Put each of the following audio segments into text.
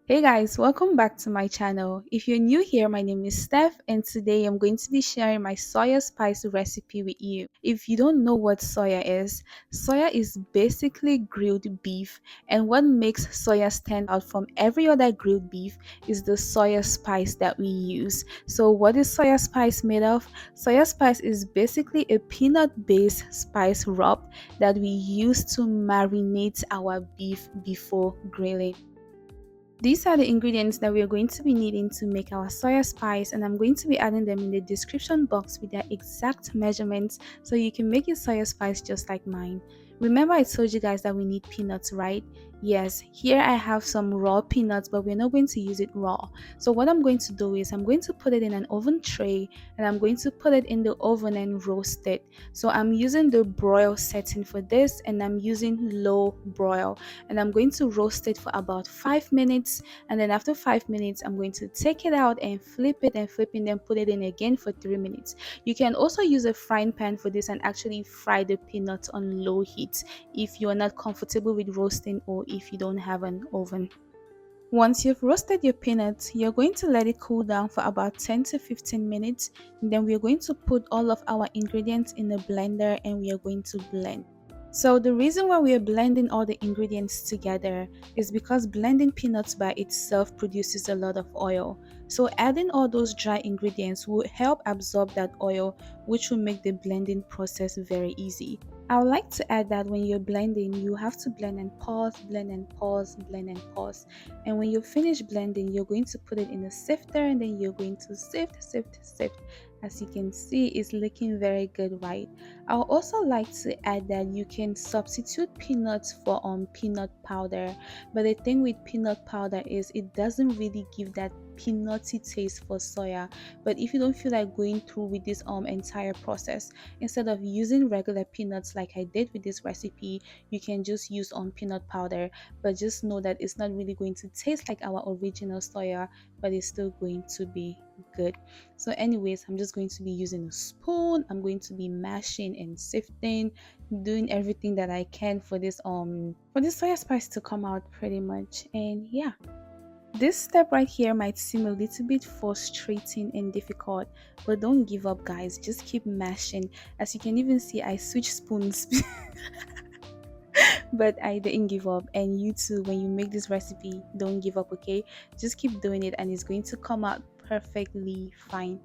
Hey guys, welcome back to my channel. If you're new here, my name is Steph and today I'm going to be sharing my soya spice recipe with you. If you don't know what soya is basically grilled beef, and what makes soya stand out from every other grilled beef is the soya spice that we use. So what is soya spice made of? Soya spice is basically a peanut-based spice rub that we use to marinate our beef before grilling. These are the ingredients that we are going to be needing to make our soya spice, and I'm going to be adding them in the description box with their exact measurements so you can make your soya spice just like mine. Remember I told you guys that we need peanuts, right? Yes, here I have some raw peanuts, but we're not going to use it raw. So what I'm going to do is I'm going to put it in an oven tray and I'm going to put it in the oven and roast it. So I'm using the broil setting for this and I'm using low broil, and I'm going to roast it for about 5 minutes, and then after 5 minutes I'm going to take it out and flip it and flip it and then put it in again for 3 minutes. You can also use a frying pan for this and actually fry the peanuts on low heat if you are not comfortable with roasting or if you don't have an oven. Once you've roasted your peanuts, you're going to let it cool down for about 10 to 15 minutes. And then we're going to put all of our ingredients in a blender and we are going to blend. So the reason why we are blending all the ingredients together is because blending peanuts by itself produces a lot of oil. So adding all those dry ingredients will help absorb that oil, which will make the blending process very easy. I would like to add that when you're blending, you have to blend and pause, blend and pause, blend and pause. And when you finish blending, you're going to put it in a sifter and then you're going to sift, sift, sift. As you can see, it's looking very good, right? I would also like to add that you can substitute peanuts for peanut powder, but the thing with peanut powder is it doesn't really give that peanutty taste for soya. But if you don't feel like going through with this entire process, instead of using regular peanuts like I did with this recipe, you can just use peanut powder, but just know that it's not really going to taste like our original soya, but it's still going to be good. So anyways, I'm just going to be using a spoon. I'm going to be mashing and sifting, doing everything that I can for this soya spice to come out pretty much. And yeah, this step right here might seem a little bit frustrating and difficult, but don't give up, guys. Just keep mashing. As you can even see, I switched spoons. But I didn't give up, and you too, when you make this recipe, don't give up, okay? Just keep doing it and it's going to come out perfectly fine.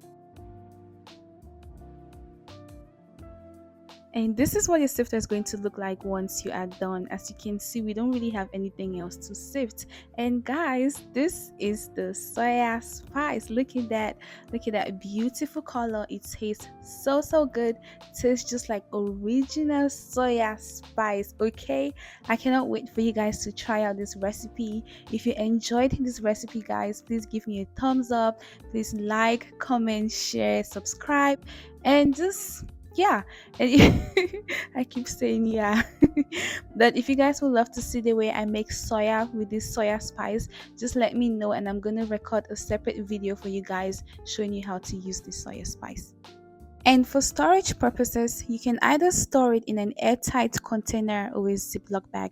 And this is what your sifter is going to look like once you are done. As you can see, we don't really have anything else to sift. And guys, this is the soya spice. Look at that beautiful color. It tastes so good. Tastes just like original soya spice. Okay, I cannot wait for you guys to try out this recipe. If you enjoyed this recipe, guys, please give me a thumbs up. Please like, comment, share, subscribe, and just yeah. And I keep saying yeah. But if you guys would love to see the way I make soya with this soya spice, just let me know and I'm gonna record a separate video for you guys showing you how to use this soya spice. And for storage purposes, you can either store it in an airtight container or a Ziploc bag.